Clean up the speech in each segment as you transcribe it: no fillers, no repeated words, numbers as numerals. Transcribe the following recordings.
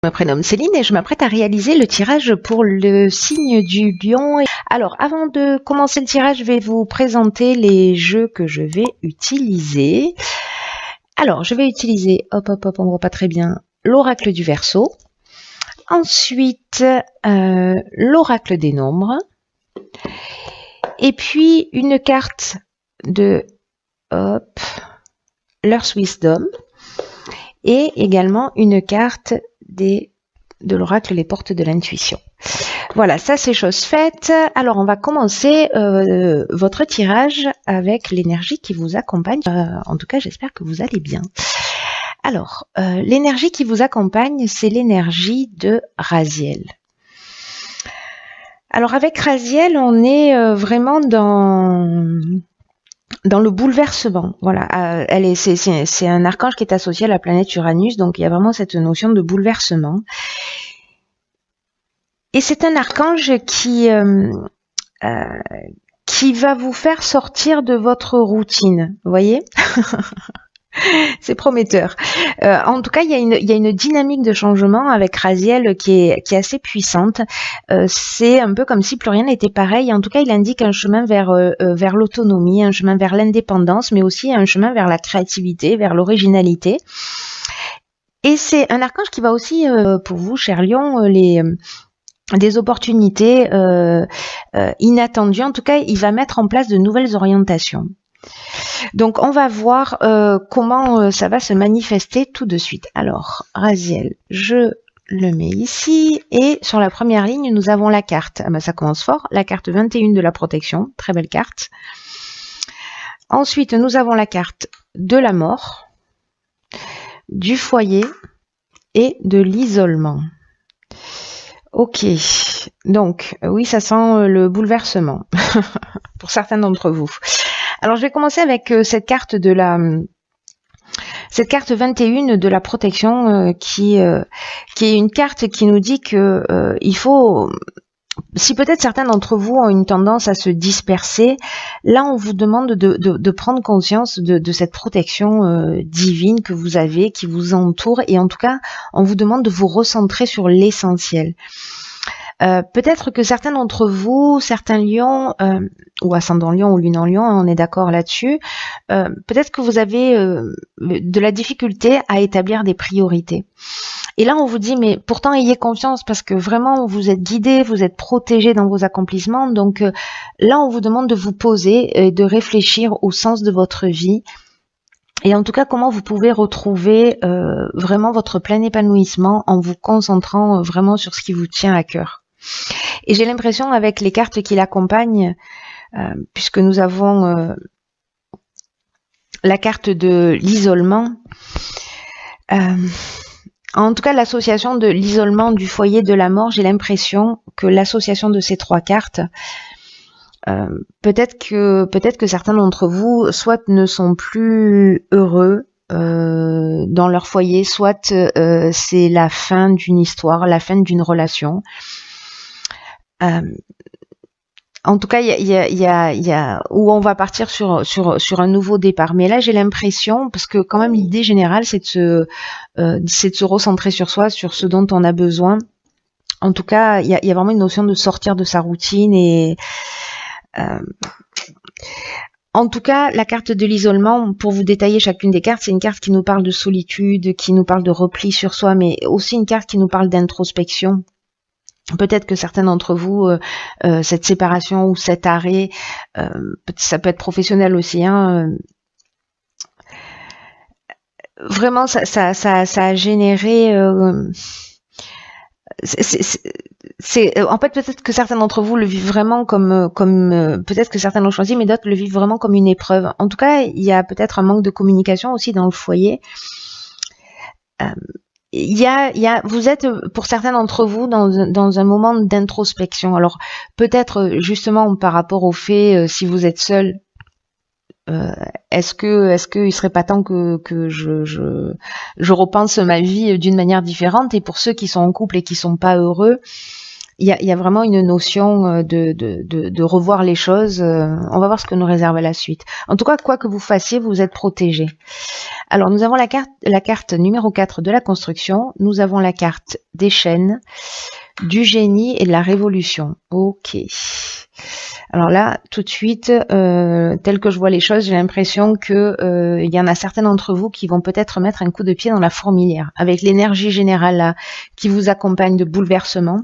Je me prénomme Céline et je m'apprête à réaliser le tirage pour le signe du lion. Alors, avant de commencer le tirage, je vais vous présenter les jeux que je vais utiliser. Alors, je vais utiliser, on voit pas très bien, l'oracle du Verseau. Ensuite, l'oracle des nombres. Et puis, une carte de l'Earth Wisdom. Et également une carte de l'oracle Les Portes de l'Intuition. Voilà, ça c'est chose faite. Alors on va commencer votre tirage avec l'énergie qui vous accompagne. En tout cas, j'espère que vous allez bien. Alors, l'énergie qui vous accompagne, c'est l'énergie de Raziel. Alors avec Raziel, on est vraiment dans le bouleversement. Voilà, c'est un archange qui est associé à la planète Uranus, donc il y a vraiment cette notion de bouleversement. Et c'est un archange qui va vous faire sortir de votre routine, vous voyez. C'est prometteur. En tout cas, il y a une dynamique de changement avec Raziel qui est assez puissante. C'est un peu comme si plus rien n'était pareil. En tout cas, il indique un chemin vers l'autonomie, un chemin vers l'indépendance, mais aussi un chemin vers la créativité, vers l'originalité. Et c'est un archange qui va aussi, pour vous, cher Lion, des opportunités inattendues. En tout cas, il va mettre en place de nouvelles orientations. Donc, on va voir comment ça va se manifester tout de suite. Alors, Raziel, je le mets ici. Et sur la première ligne, nous avons la carte. Ah ben, ça commence fort. La carte 21 de la protection. Très belle carte. Ensuite, nous avons la carte de la mort, du foyer et de l'isolement. Ok. Donc, oui, ça sent le bouleversement pour certains d'entre vous. Alors, je vais commencer avec cette carte 21 de la protection qui est une carte qui nous dit que il faut, si peut-être certains d'entre vous ont une tendance à se disperser, là on vous demande de prendre conscience de cette protection divine que vous avez, qui vous entoure, et en tout cas on vous demande de vous recentrer sur l'essentiel. Peut-être que certains d'entre vous, certains lions, ou ascendant lion ou lune en lion, on est d'accord là-dessus, peut-être que vous avez de la difficulté à établir des priorités. Et là, on vous dit, mais pourtant, ayez confiance parce que vraiment, vous êtes guidé, vous êtes protégé dans vos accomplissements. Donc là, on vous demande de vous poser et de réfléchir au sens de votre vie. Et en tout cas, comment vous pouvez retrouver vraiment votre plein épanouissement en vous concentrant vraiment sur ce qui vous tient à cœur. Et j'ai l'impression, avec les cartes qui l'accompagnent, puisque nous avons la carte de l'isolement, en tout cas l'association de l'isolement, du foyer, de la mort, j'ai l'impression que l'association de ces trois cartes, peut-être que certains d'entre vous soit ne sont plus heureux dans leur foyer, soit c'est la fin d'une histoire, la fin d'une relation. En tout cas, il y a où on va partir sur un nouveau départ. Mais là, j'ai l'impression, parce que quand même l'idée générale, c'est de se recentrer sur soi, sur ce dont on a besoin. En tout cas, il y a vraiment une notion de sortir de sa routine et en tout cas, la carte de l'isolement, pour vous détailler chacune des cartes, c'est une carte qui nous parle de solitude, qui nous parle de repli sur soi, mais aussi une carte qui nous parle d'introspection. Peut-être que certains d'entre vous, cette séparation ou cet arrêt, ça peut être professionnel aussi, hein, vraiment, ça a généré... en fait, peut-être que certains d'entre vous le vivent vraiment comme peut-être que certains l'ont choisi, mais d'autres le vivent vraiment comme une épreuve. En tout cas, il y a peut-être un manque de communication aussi dans le foyer. Vous êtes, pour certains d'entre vous, dans un moment d'introspection. Alors, peut-être justement par rapport au fait, si vous êtes seul, est-ce que il serait pas temps que je repense ma vie d'une manière différente? Et pour ceux qui sont en couple et qui sont pas heureux, il y a vraiment une notion de revoir les choses. On va voir ce que nous réserve la suite. En tout cas, quoi que vous fassiez, vous êtes protégé. Alors, nous avons la carte numéro 4 de la construction. Nous avons la carte des chaînes, du génie et de la révolution. Ok. Alors là, tout de suite, tel que je vois les choses, j'ai l'impression que il y en a certains d'entre vous qui vont peut-être mettre un coup de pied dans la fourmilière, avec l'énergie générale là, qui vous accompagne de bouleversement.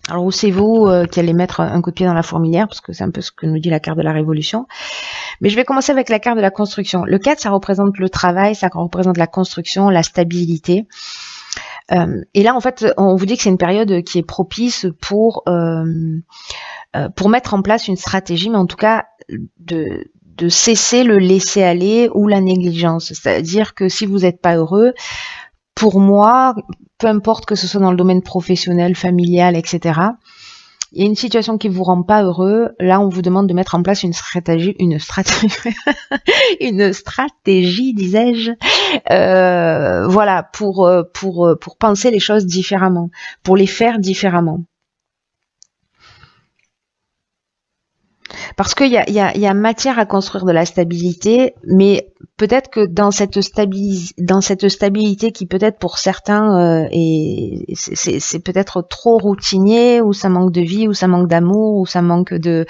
Alors où c'est vous qui allez mettre un coup de pied dans la fourmilière, parce que c'est un peu ce que nous dit la carte de la révolution. Mais je vais commencer avec la carte de la construction. Le 4, ça représente le travail, ça représente la construction, la stabilité. Et là, en fait, on vous dit que c'est une période qui est propice pour mettre en place une stratégie, mais en tout cas de cesser le laisser-aller ou la négligence. C'est-à-dire que si vous n'êtes pas heureux, pour moi, peu importe que ce soit dans le domaine professionnel, familial, etc., il y a une situation qui vous rend pas heureux, là on vous demande de mettre en place une stratégie, disais-je, voilà, pour penser les choses différemment, pour les faire différemment. Parce qu'il y a matière à construire de la stabilité, mais peut-être que dans cette stabilité qui peut-être pour certains c'est peut-être trop routinier, ou ça manque de vie, ou ça manque d'amour, ou ça manque de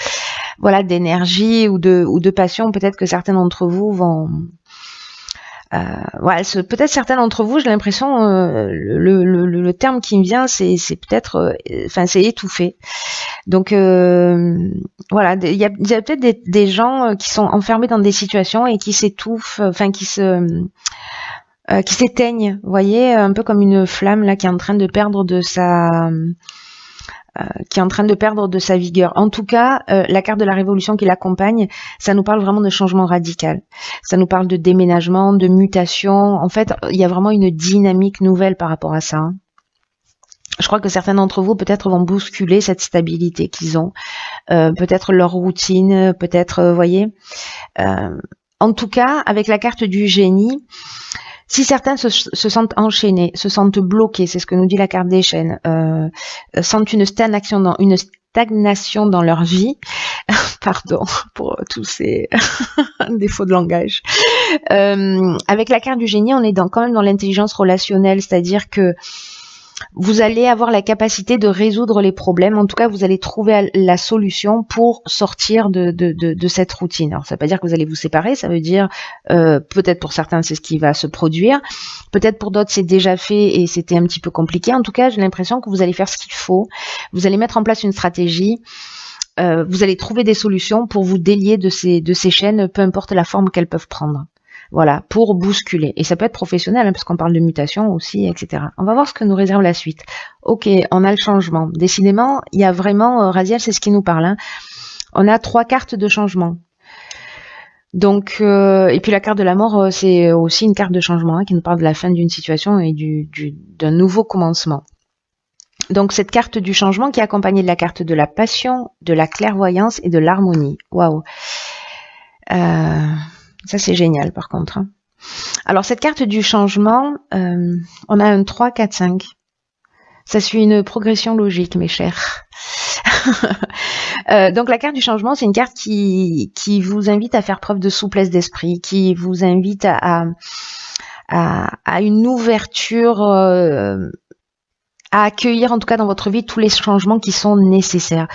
d'énergie ou de passion. Peut-être que certains d'entre vous vont peut-être certains d'entre vous, j'ai l'impression, le terme qui me vient, c'est peut-être, c'est étouffé. Donc voilà, il y a peut-être des gens qui sont enfermés dans des situations et qui s'étouffent, qui s'éteignent, vous voyez, un peu comme une flamme là qui est en train de perdre de sa vigueur. En tout cas, la carte de la révolution qui l'accompagne, ça nous parle vraiment de changement radical. Ça nous parle de déménagement, de mutation. En fait, il y a vraiment une dynamique nouvelle par rapport à ça. Hein. Je crois que certains d'entre vous peut-être vont bousculer cette stabilité qu'ils ont, peut-être leur routine, peut-être, voyez. En tout cas, avec la carte du génie, si certains se sentent enchaînés, se sentent bloqués, c'est ce que nous dit la carte des chaînes, sentent une stagnation dans leur vie, pardon pour tous ces défauts de langage. Avec la carte du génie, on est quand même dans l'intelligence relationnelle, c'est-à-dire que vous allez avoir la capacité de résoudre les problèmes. En tout cas, vous allez trouver la solution pour sortir de cette routine. Alors, ça ne veut pas dire que vous allez vous séparer. Ça veut dire, peut-être pour certains, c'est ce qui va se produire. Peut-être pour d'autres, c'est déjà fait et c'était un petit peu compliqué. En tout cas, j'ai l'impression que vous allez faire ce qu'il faut. Vous allez mettre en place une stratégie. Vous allez trouver des solutions pour vous délier de ces chaînes, peu importe la forme qu'elles peuvent prendre. Voilà, pour bousculer. Et ça peut être professionnel, hein, parce qu'on parle de mutation aussi, etc. On va voir ce que nous réserve la suite. Ok, on a le changement. Décidément, il y a vraiment, Raziel, c'est ce qui nous parle. Hein. On a 3 cartes de changement. Donc, et puis la carte de la mort, c'est aussi une carte de changement, hein, qui nous parle de la fin d'une situation et d'un nouveau commencement. Donc, cette carte du changement qui est accompagnée de la carte de la passion, de la clairvoyance et de l'harmonie. Waouh. Ça, c'est génial, par contre. Hein. Alors, cette carte du changement, on a un 3, 4, 5. Ça suit une progression logique, mes chers. Donc, la carte du changement, c'est une carte qui vous invite à faire preuve de souplesse d'esprit, qui vous invite à une ouverture, à accueillir, en tout cas dans votre vie, tous les changements qui sont nécessaires.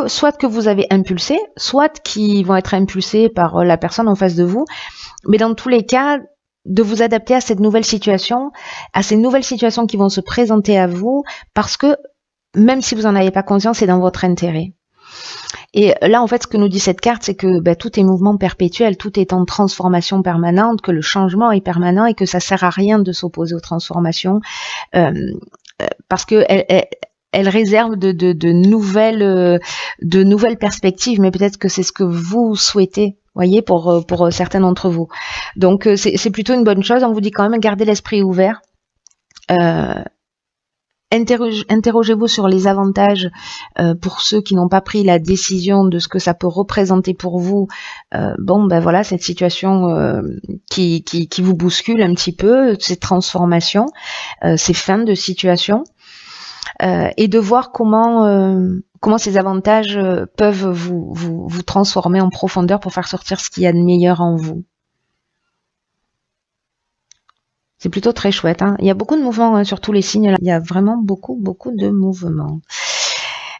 Soit que vous avez impulsé, soit qui vont être impulsés par la personne en face de vous, mais dans tous les cas, de vous adapter à cette nouvelle situation, à ces nouvelles situations qui vont se présenter à vous, parce que même si vous n'en avez pas conscience, c'est dans votre intérêt. Et là, en fait, ce que nous dit cette carte, c'est que tout est mouvement perpétuel, tout est en transformation permanente, que le changement est permanent et que ça sert à rien de s'opposer aux transformations, parce que elle réserve de nouvelles perspectives, mais peut-être que c'est ce que vous souhaitez, voyez, pour certains d'entre vous. Donc c'est plutôt une bonne chose. On vous dit quand même gardez l'esprit ouvert. Interrogez-vous sur les avantages pour ceux qui n'ont pas pris la décision de ce que ça peut représenter pour vous. Voilà, cette situation qui vous bouscule un petit peu, ces transformations, ces fins de situation. et de voir comment ces avantages peuvent vous transformer en profondeur pour faire sortir ce qu'il y a de meilleur en vous. C'est plutôt très chouette, hein. Il y a beaucoup de mouvements, hein, sur tous les signes là. Il y a vraiment beaucoup de mouvements.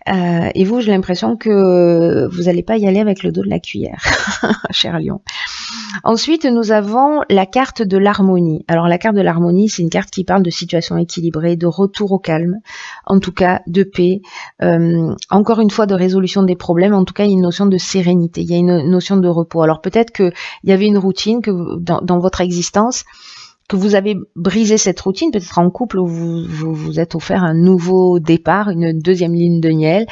Et vous, j'ai l'impression que vous n'allez pas y aller avec le dos de la cuillère, cher Lion. Ensuite, nous avons la carte de l'harmonie. Alors, la carte de l'harmonie, c'est une carte qui parle de situation équilibrée, de retour au calme, en tout cas de paix, encore une fois de résolution des problèmes, en tout cas il y a une notion de sérénité, il y a une notion de repos. Alors peut-être qu'il y avait une routine que dans votre existence, que vous avez brisé cette routine, peut-être en couple où vous êtes offert un nouveau départ, une deuxième ligne de miel.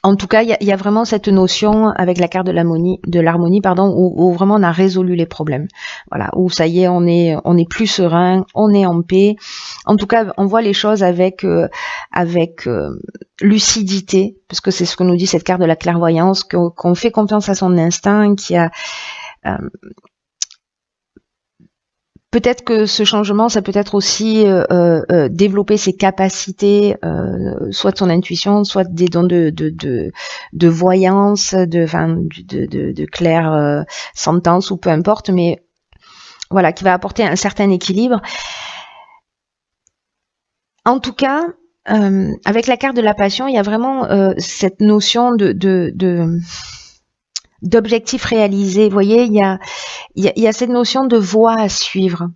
En tout cas, il y a vraiment cette notion avec la carte de l'harmonie, où vraiment on a résolu les problèmes. Voilà, où ça y est, on est plus serein, on est en paix. En tout cas, on voit les choses avec lucidité, parce que c'est ce que nous dit cette carte de la clairvoyance, qu'on fait confiance à son instinct, qui a peut-être que ce changement, ça peut être aussi développer ses capacités, soit de son intuition, soit des dons de voyance, de clair sentence ou peu importe, mais voilà, qui va apporter un certain équilibre. En tout cas, avec la carte de la passion, il y a vraiment cette notion d'objectif réalisé. Vous voyez, il y a cette notion de voie à suivre.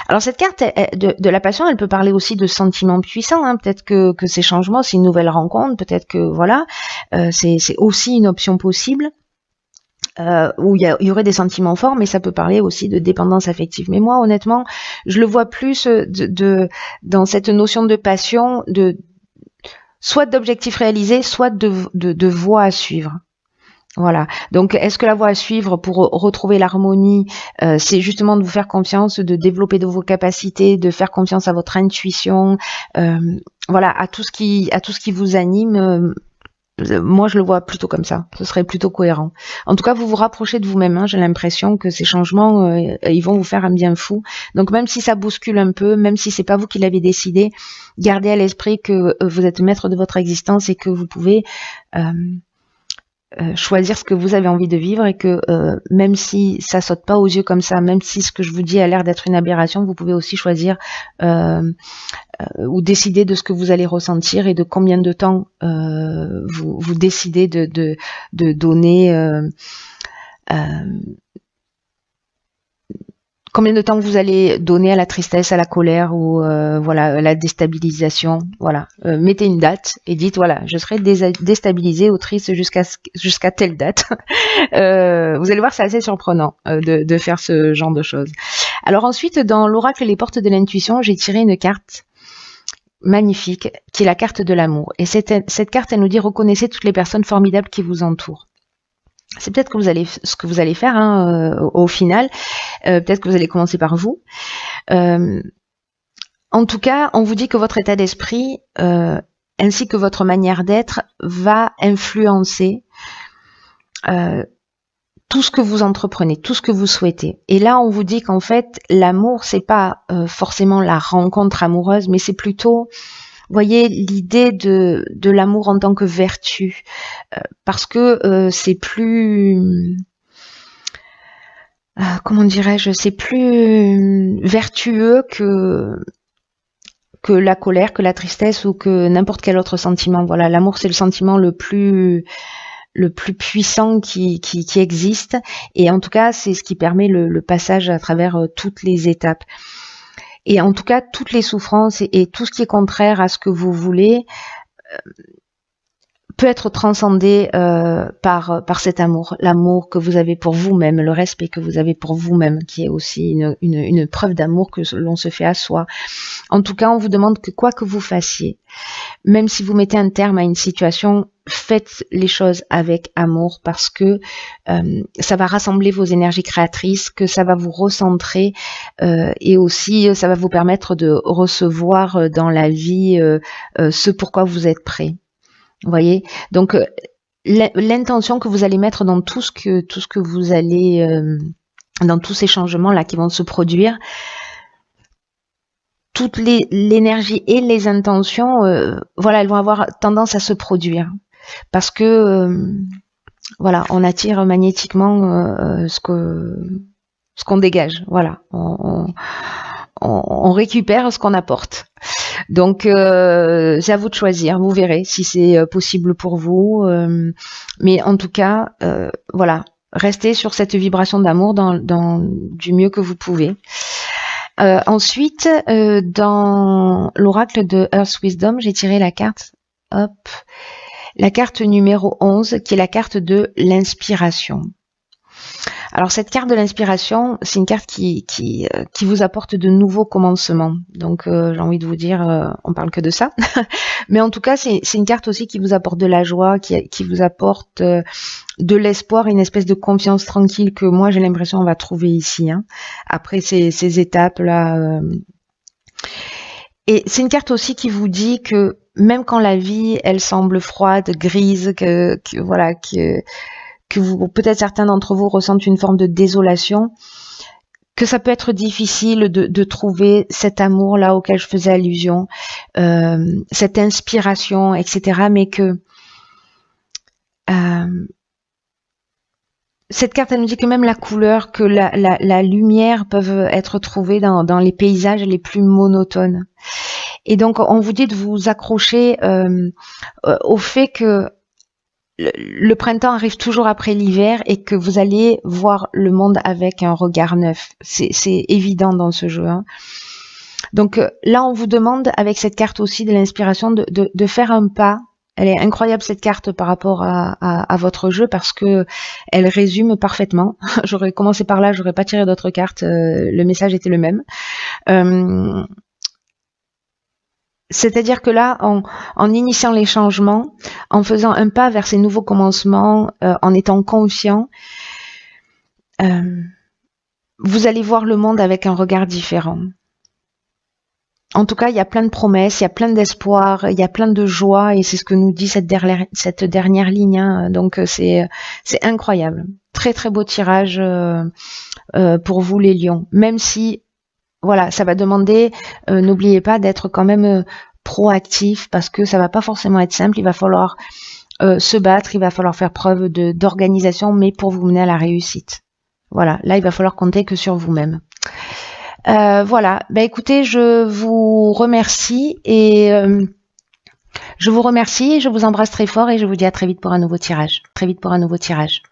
Alors cette carte de la passion, elle peut parler aussi de sentiments puissants, hein. Peut-être que ces changements, c'est une nouvelle rencontre, peut-être que voilà, c'est aussi une option possible, où il y aurait des sentiments forts, mais ça peut parler aussi de dépendance affective. Mais moi, honnêtement, je le vois plus dans cette notion de passion, soit d'objectif réalisé, soit de voie à suivre. Voilà. Donc, est-ce que la voie à suivre pour retrouver l'harmonie, c'est justement de vous faire confiance, de développer de vos capacités, de faire confiance à votre intuition, voilà, à tout ce qui vous anime. Moi, je le vois plutôt comme ça. Ce serait plutôt cohérent. En tout cas, vous vous rapprochez de vous-même, hein. J'ai l'impression que ces changements, ils vont vous faire un bien fou. Donc, même si ça bouscule un peu, même si c'est pas vous qui l'avez décidé, gardez à l'esprit que vous êtes maître de votre existence et que vous pouvez choisir ce que vous avez envie de vivre, et que même si ça saute pas aux yeux comme ça, même si ce que je vous dis a l'air d'être une aberration, vous pouvez aussi choisir ou décider de ce que vous allez ressentir et de combien de temps vous décidez de donner, combien de temps vous allez donner à la tristesse, à la colère ou voilà, à la déstabilisation. Voilà, mettez une date et dites voilà, je serai déstabilisé ou triste jusqu'à telle date. Vous allez voir, c'est assez surprenant de faire ce genre de choses. Alors ensuite, dans l'oracle Les Portes de l'intuition, j'ai tiré une carte magnifique qui est la carte de l'amour. Et cette carte, elle nous dit reconnaissez toutes les personnes formidables qui vous entourent. C'est peut-être ce que vous allez faire, hein, au final. Peut-être que vous allez commencer par vous. En tout cas, on vous dit que votre état d'esprit ainsi que votre manière d'être va influencer tout ce que vous entreprenez, tout ce que vous souhaitez. Et là, on vous dit qu'en fait, l'amour, c'est pas forcément la rencontre amoureuse, mais c'est plutôt, voyez, l'idée de l'amour en tant que vertu, parce que c'est plus, comment dirais-je, c'est plus vertueux que la colère, que la tristesse ou que n'importe quel autre sentiment. Voilà, l'amour, c'est le sentiment le plus puissant qui existe, et en tout cas, c'est ce qui permet le passage à travers toutes les étapes. Et en tout cas, toutes les souffrances et tout ce qui est contraire à ce que vous voulez peut être transcendé par cet amour, l'amour que vous avez pour vous-même, le respect que vous avez pour vous-même, qui est aussi une preuve d'amour que l'on se fait à soi. En tout cas, on vous demande que quoi que vous fassiez, même si vous mettez un terme à une situation, faites les choses avec amour, parce que ça va rassembler vos énergies créatrices, que ça va vous recentrer, et aussi ça va vous permettre de recevoir dans la vie ce pourquoi vous êtes prêt. Vous voyez, donc l'intention que vous allez mettre dans tout ce que vous allez, dans tous ces changements là qui vont se produire, toute l'énergie et les intentions, voilà, elles vont avoir tendance à se produire parce que voilà, on attire magnétiquement ce qu'on dégage. Voilà, on récupère ce qu'on apporte. Donc c'est à vous de choisir. Vous verrez si c'est possible pour vous. Mais en tout cas, voilà, restez sur cette vibration d'amour du mieux que vous pouvez. Ensuite, dans l'oracle de Earth Wisdom, j'ai tiré la carte, hop, la carte numéro 11, qui est la carte de l'inspiration. Alors cette carte de l'inspiration, c'est une carte qui vous apporte de nouveaux commencements. Donc j'ai envie de vous dire, on parle que de ça. Mais en tout cas, c'est une carte aussi qui vous apporte de la joie, qui vous apporte de l'espoir, une espèce de confiance tranquille que moi j'ai l'impression on va trouver ici. Hein, après ces étapes-là. Et c'est une carte aussi qui vous dit que même quand la vie, elle semble froide, grise, que vous, peut-être certains d'entre vous ressentent une forme de désolation, que ça peut être difficile de trouver cet amour là auquel je faisais allusion, cette inspiration, etc. Mais que cette carte, elle nous dit que même la couleur, que la lumière peuvent être trouvées dans les paysages les plus monotones. Et donc, on vous dit de vous accrocher au fait que le printemps arrive toujours après l'hiver et que vous allez voir le monde avec un regard neuf. C'est évident dans ce jeu. Hein. Donc là, on vous demande, avec cette carte aussi de l'inspiration, de faire un pas. Elle est incroyable cette carte par rapport à votre jeu parce que elle résume parfaitement. J'aurais commencé par là, j'aurais pas tiré d'autres cartes. Le message était le même. C'est-à-dire que là, en initiant les changements, en faisant un pas vers ces nouveaux commencements, en étant conscient, vous allez voir le monde avec un regard différent. En tout cas, il y a plein de promesses, il y a plein d'espoir, il y a plein de joie, et c'est ce que nous dit cette dernière ligne. Hein. Donc c'est incroyable. Très très beau tirage pour vous les lions. Même si voilà, ça va demander, n'oubliez pas d'être quand même proactif parce que ça va pas forcément être simple. Il va falloir se battre, il va falloir faire preuve d'organisation, mais pour vous mener à la réussite. Voilà, là il va falloir compter que sur vous-même. Voilà, ben écoutez, je vous remercie et je vous embrasse très fort et je vous dis à très vite pour un nouveau tirage. Très vite pour un nouveau tirage.